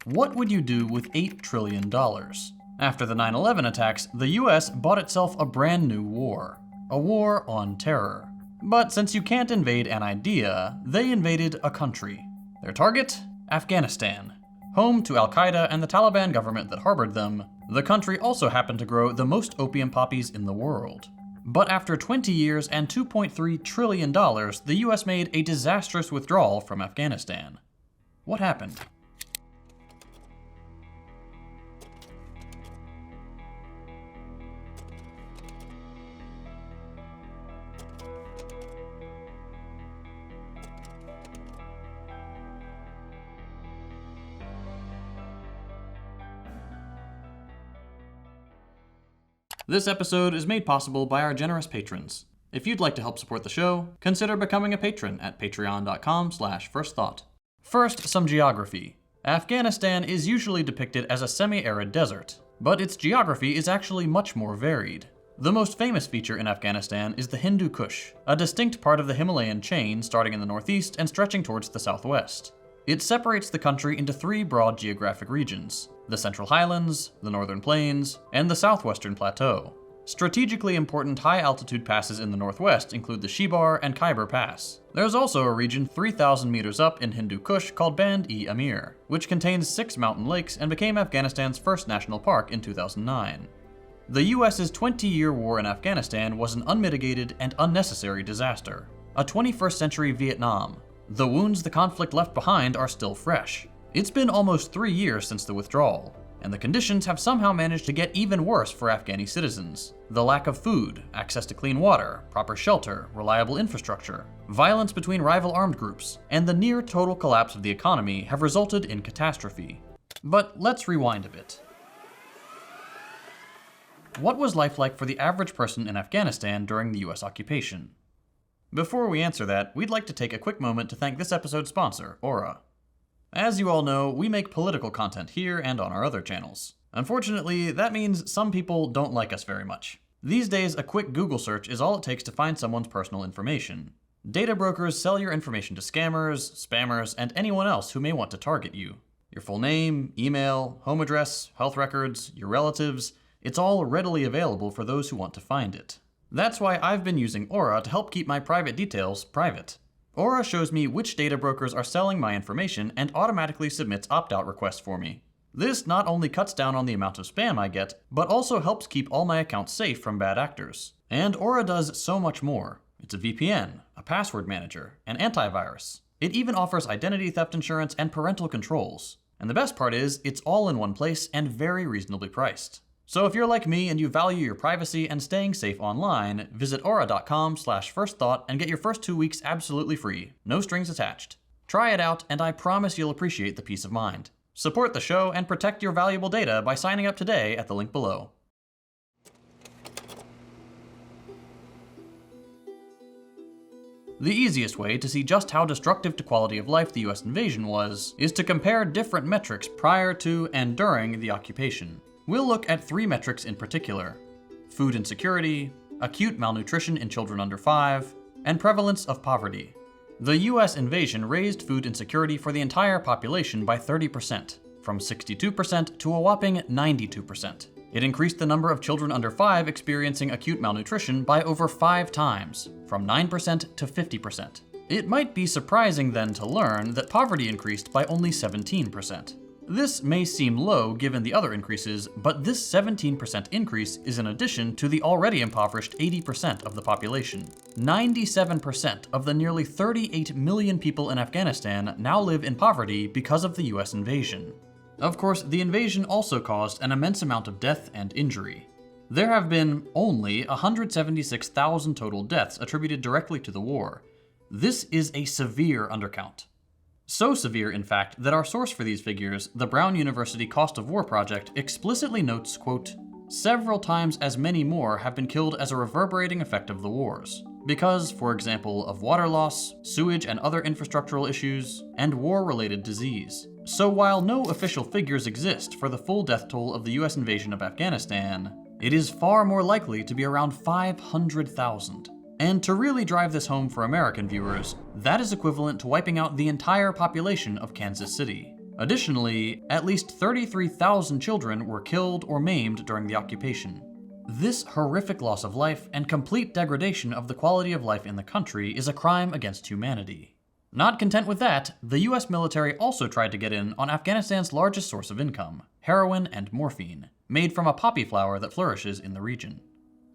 What would you do with $8 trillion? After the 9/11 attacks, the US bought itself a brand new war. A war on terror. But since you can't invade an idea, they invaded a country. Their target? Afghanistan. Home to Al-Qaeda and the Taliban government that harbored them, the country also happened to grow the most opium poppies in the world. But after 20 years and $2.3 trillion, the US made a disastrous withdrawal from Afghanistan. What happened? This episode is made possible by our generous patrons. If you'd like to help support the show, consider becoming a patron at patreon.com/firstthought. First, some geography. Afghanistan is usually depicted as a semi-arid desert, but its geography is actually much more varied. The most famous feature in Afghanistan is the Hindu Kush, a distinct part of the Himalayan chain starting in the northeast and stretching towards the southwest. It separates the country into three broad geographic regions: the Central Highlands, the Northern Plains, and the Southwestern Plateau. Strategically important high-altitude passes in the northwest include the Shibar and Khyber Pass. There's also a region 3,000 meters up in Hindu Kush called Band-e-Amir, which contains 6 mountain lakes and became Afghanistan's first national park in 2009. The US's 20-year war in Afghanistan was an unmitigated and unnecessary disaster. A 21st century Vietnam. The wounds the conflict left behind are still fresh. It's been almost 3 years since the withdrawal, and the conditions have somehow managed to get even worse for Afghani citizens. The lack of food, access to clean water, proper shelter, reliable infrastructure, violence between rival armed groups, and the near total collapse of the economy have resulted in catastrophe. But let's rewind a bit. What was life like for the average person in Afghanistan during the US occupation? Before we answer that, we'd like to take a quick moment to thank this episode's sponsor, Aura. As you all know, we make political content here and on our other channels. Unfortunately, that means some people don't like us very much. These days, a quick Google search is all it takes to find someone's personal information. Data brokers sell your information to scammers, spammers, and anyone else who may want to target you. Your full name, email, home address, health records, your relatives, it's all readily available for those who want to find it. That's why I've been using Aura to help keep my private details private. Aura shows me which data brokers are selling my information and automatically submits opt-out requests for me. This not only cuts down on the amount of spam I get, but also helps keep all my accounts safe from bad actors. And Aura does so much more. It's a VPN, a password manager, an antivirus. It even offers identity theft insurance and parental controls. And the best part is, it's all in one place and very reasonably priced. So if you're like me and you value your privacy and staying safe online, visit aura.com/firstthought and get your first 2 weeks absolutely free, no strings attached. Try it out, and I promise you'll appreciate the peace of mind. Support the show and protect your valuable data by signing up today at the link below. The easiest way to see just how destructive to quality of life the US invasion was is to compare different metrics prior to and during the occupation. We'll look at 3 metrics in particular: food insecurity, acute malnutrition in children under 5, and prevalence of poverty. The US invasion raised food insecurity for the entire population by 30%, from 62% to a whopping 92%. It increased the number of children under 5 experiencing acute malnutrition by over 5 times, from 9% to 50%. It might be surprising then to learn that poverty increased by only 17%. This may seem low given the other increases, but this 17% increase is in addition to the already impoverished 80% of the population. 97% of the nearly 38 million people in Afghanistan now live in poverty because of the US invasion. Of course, the invasion also caused an immense amount of death and injury. There have been only 176,000 total deaths attributed directly to the war. This is a severe undercount. So severe, in fact, that our source for these figures, the Brown University Cost of War Project, explicitly notes, quote, "Several times as many more have been killed as a reverberating effect of the wars, because, for example, of water loss, sewage and other infrastructural issues, and war-related disease." So while no official figures exist for the full death toll of the US invasion of Afghanistan, it is far more likely to be around 500,000. And to really drive this home for American viewers, that is equivalent to wiping out the entire population of Kansas City. Additionally, at least 33,000 children were killed or maimed during the occupation. This horrific loss of life and complete degradation of the quality of life in the country is a crime against humanity. Not content with that, the US military also tried to get in on Afghanistan's largest source of income, heroin and morphine, made from a poppy flower that flourishes in the region.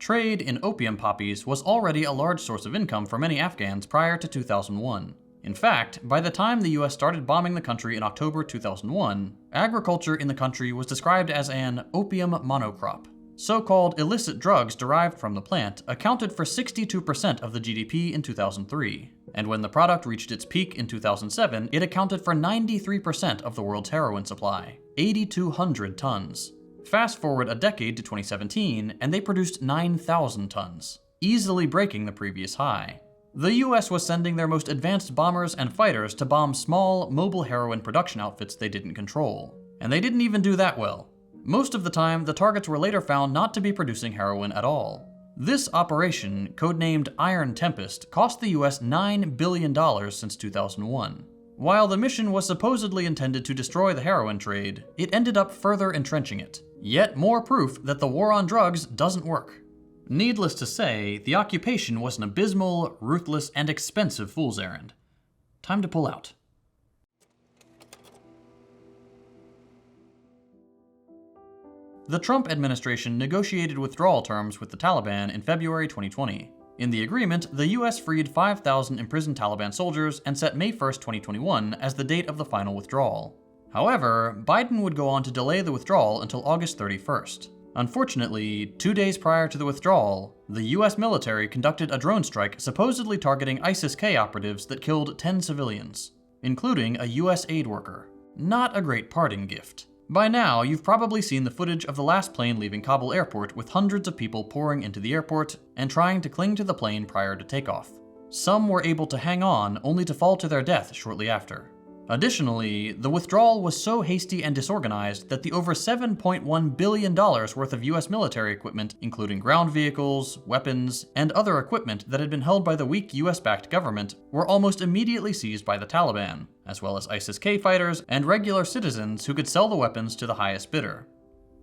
Trade in opium poppies was already a large source of income for many Afghans prior to 2001. In fact, by the time the US started bombing the country in October 2001, agriculture in the country was described as an opium monocrop. So-called illicit drugs derived from the plant accounted for 62% of the GDP in 2003, and when the product reached its peak in 2007, it accounted for 93% of the world's heroin supply, 8,200 tons. Fast forward a decade to 2017, and they produced 9,000 tons, easily breaking the previous high. The US was sending their most advanced bombers and fighters to bomb small, mobile heroin production outfits they didn't control. And they didn't even do that well. Most of the time, the targets were later found not to be producing heroin at all. This operation, codenamed Iron Tempest, cost the US $9 billion since 2001. While the mission was supposedly intended to destroy the heroin trade, it ended up further entrenching it. Yet more proof that the war on drugs doesn't work. Needless to say, the occupation was an abysmal, ruthless, and expensive fool's errand. Time to pull out. The Trump administration negotiated withdrawal terms with the Taliban in February 2020. In the agreement, the US freed 5,000 imprisoned Taliban soldiers and set May 1, 2021 as the date of the final withdrawal. However, Biden would go on to delay the withdrawal until August 31st. Unfortunately, 2 days prior to the withdrawal, the US military conducted a drone strike supposedly targeting ISIS-K operatives that killed 10 civilians, including a US aid worker. Not a great parting gift. By now, you've probably seen the footage of the last plane leaving Kabul airport with hundreds of people pouring into the airport and trying to cling to the plane prior to takeoff. Some were able to hang on, only to fall to their death shortly after. Additionally, the withdrawal was so hasty and disorganized that the over $7.1 billion worth of US military equipment, including ground vehicles, weapons, and other equipment that had been held by the weak US-backed government, were almost immediately seized by the Taliban, as well as ISIS-K fighters and regular citizens who could sell the weapons to the highest bidder.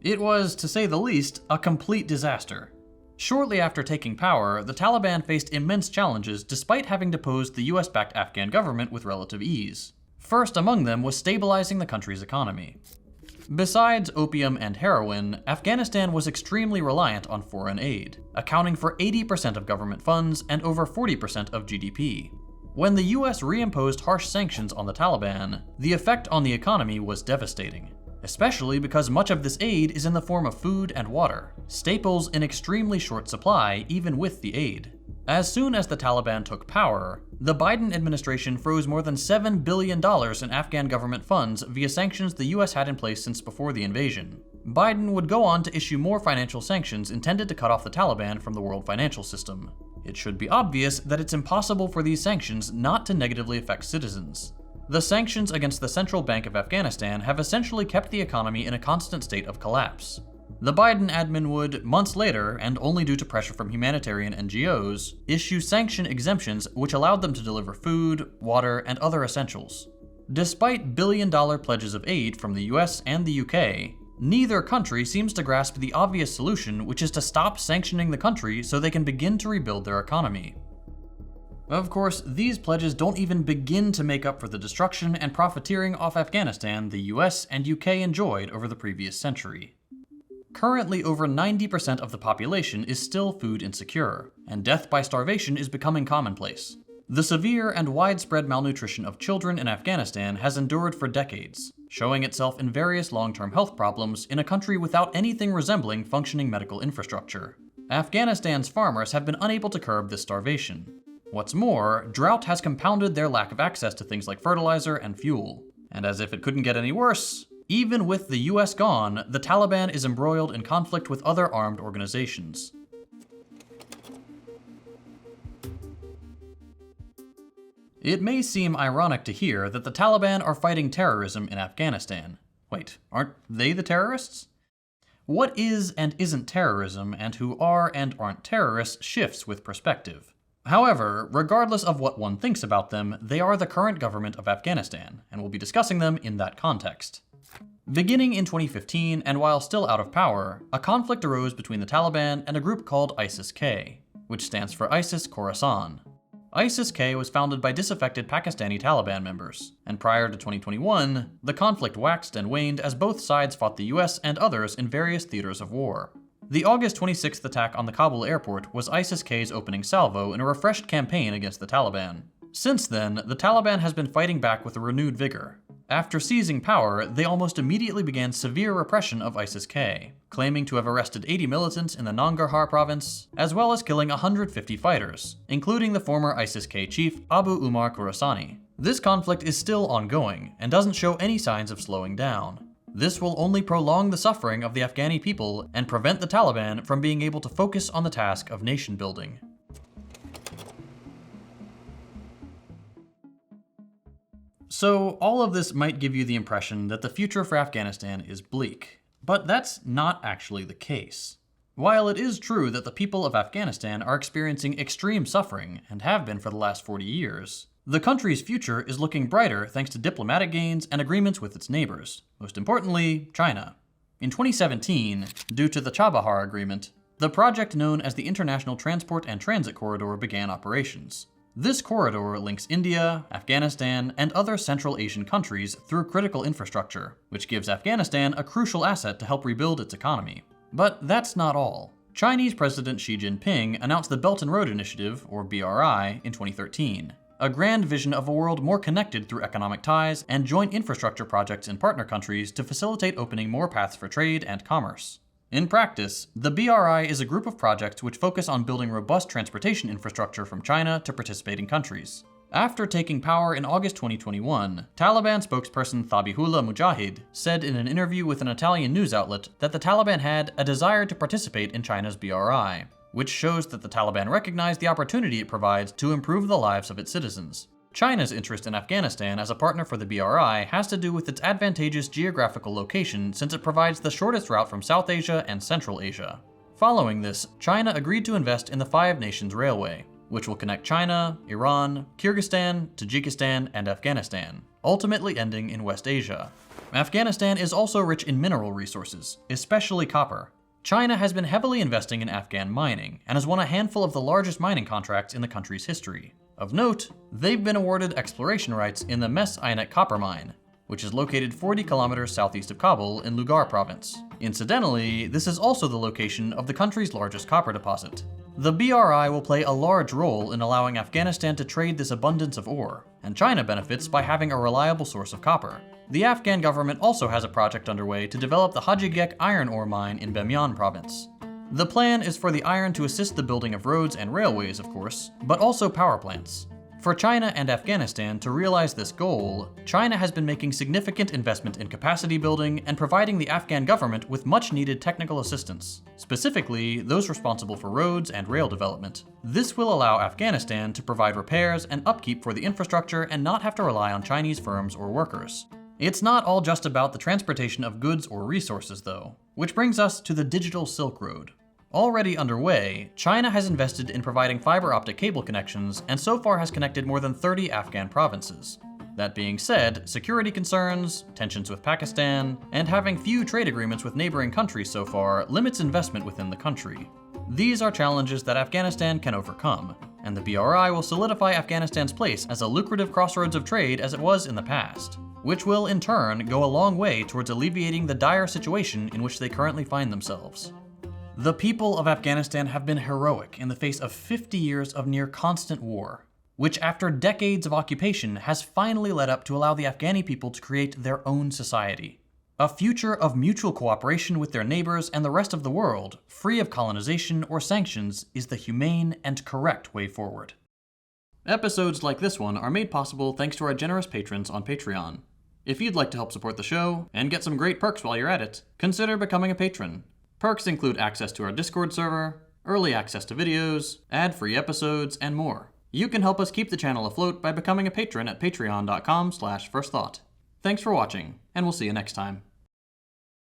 It was, to say the least, a complete disaster. Shortly after taking power, the Taliban faced immense challenges despite having deposed the US-backed Afghan government with relative ease. First among them was stabilizing the country's economy. Besides opium and heroin, Afghanistan was extremely reliant on foreign aid, accounting for 80% of government funds and over 40% of GDP. When the US reimposed harsh sanctions on the Taliban, the effect on the economy was devastating, especially because much of this aid is in the form of food and water, staples in extremely short supply even with the aid. As soon as the Taliban took power, the Biden administration froze more than $7 billion in Afghan government funds via sanctions the US had in place since before the invasion. Biden would go on to issue more financial sanctions intended to cut off the Taliban from the world financial system. It should be obvious that it's impossible for these sanctions not to negatively affect citizens. The sanctions against the Central Bank of Afghanistan have essentially kept the economy in a constant state of collapse. The Biden admin would, months later, and only due to pressure from humanitarian NGOs, issue sanction exemptions which allowed them to deliver food, water, and other essentials. Despite billion-dollar pledges of aid from the US and the UK, neither country seems to grasp the obvious solution, which is to stop sanctioning the country so they can begin to rebuild their economy. Of course, these pledges don't even begin to make up for the destruction and profiteering off Afghanistan the US and UK enjoyed over the previous century. Currently, over 90% of the population is still food insecure, and death by starvation is becoming commonplace. The severe and widespread malnutrition of children in Afghanistan has endured for decades, showing itself in various long-term health problems in a country without anything resembling functioning medical infrastructure. Afghanistan's farmers have been unable to curb this starvation. What's more, drought has compounded their lack of access to things like fertilizer and fuel. And as if it couldn't get any worse, even with the US gone, the Taliban is embroiled in conflict with other armed organizations. It may seem ironic to hear that the Taliban are fighting terrorism in Afghanistan. Wait, aren't they the terrorists? What is and isn't terrorism, and who are and aren't terrorists shifts with perspective. However, regardless of what one thinks about them, they are the current government of Afghanistan, and we'll be discussing them in that context. Beginning in 2015, and while still out of power, a conflict arose between the Taliban and a group called ISIS-K, which stands for ISIS Khorasan. ISIS-K was founded by disaffected Pakistani Taliban members, and prior to 2021, the conflict waxed and waned as both sides fought the US and others in various theaters of war. The August 26th attack on the Kabul airport was ISIS-K's opening salvo in a refreshed campaign against the Taliban. Since then, the Taliban has been fighting back with a renewed vigor. After seizing power, they almost immediately began severe repression of ISIS-K, claiming to have arrested 80 militants in the Nangarhar province, as well as killing 150 fighters, including the former ISIS-K chief Abu Umar Khorasani. This conflict is still ongoing, and doesn't show any signs of slowing down. This will only prolong the suffering of the Afghani people and prevent the Taliban from being able to focus on the task of nation building. So, all of this might give you the impression that the future for Afghanistan is bleak, but that's not actually the case. While it is true that the people of Afghanistan are experiencing extreme suffering, and have been for the last 40 years, the country's future is looking brighter thanks to diplomatic gains and agreements with its neighbors, most importantly, China. In 2017, due to the Chabahar Agreement, the project known as the International Transport and Transit Corridor began operations. This corridor links India, Afghanistan, and other Central Asian countries through critical infrastructure, which gives Afghanistan a crucial asset to help rebuild its economy. But that's not all. Chinese President Xi Jinping announced the Belt and Road Initiative, or BRI, in 2013, a grand vision of a world more connected through economic ties and joint infrastructure projects in partner countries to facilitate opening more paths for trade and commerce. In practice, the BRI is a group of projects which focus on building robust transportation infrastructure from China to participating countries. After taking power in August 2021, Taliban spokesperson Thabihullah Mujahid said in an interview with an Italian news outlet that the Taliban had a desire to participate in China's BRI, which shows that the Taliban recognize the opportunity it provides to improve the lives of its citizens. China's interest in Afghanistan as a partner for the BRI has to do with its advantageous geographical location since it provides the shortest route from South Asia and Central Asia. Following this, China agreed to invest in the Five Nations Railway, which will connect China, Iran, Kyrgyzstan, Tajikistan, and Afghanistan, ultimately ending in West Asia. Afghanistan is also rich in mineral resources, especially copper. China has been heavily investing in Afghan mining, and has won a handful of the largest mining contracts in the country's history. Of note, they've been awarded exploration rights in the Mes Aynet copper mine, which is located 40 kilometers southeast of Kabul in Lugar province. Incidentally, this is also the location of the country's largest copper deposit. The BRI will play a large role in allowing Afghanistan to trade this abundance of ore, and China benefits by having a reliable source of copper. The Afghan government also has a project underway to develop the Hajigek iron ore mine in Bamyan province. The plan is for the iron to assist the building of roads and railways, of course, but also power plants. For China and Afghanistan to realize this goal, China has been making significant investment in capacity building and providing the Afghan government with much needed technical assistance, specifically those responsible for roads and rail development. This will allow Afghanistan to provide repairs and upkeep for the infrastructure and not have to rely on Chinese firms or workers. It's not all just about the transportation of goods or resources, though, which brings us to the digital Silk Road. Already underway, China has invested in providing fiber optic cable connections and so far has connected more than 30 Afghan provinces. That being said, security concerns, tensions with Pakistan, and having few trade agreements with neighboring countries so far limits investment within the country. These are challenges that Afghanistan can overcome, and the BRI will solidify Afghanistan's place as a lucrative crossroads of trade as it was in the past, which will in turn go a long way towards alleviating the dire situation in which they currently find themselves. The people of Afghanistan have been heroic in the face of 50 years of near constant war, which after decades of occupation has finally led up to allow the Afghani people to create their own society. A future of mutual cooperation with their neighbors and the rest of the world, free of colonization or sanctions, is the humane and correct way forward. Episodes like this one are made possible thanks to our generous patrons on Patreon. If you'd like to help support the show, and get some great perks while you're at it, consider becoming a patron. Perks include access to our Discord server, early access to videos, ad-free episodes, and more. You can help us keep the channel afloat by becoming a patron at patreon.com/firstthought. Thanks for watching, and we'll see you next time.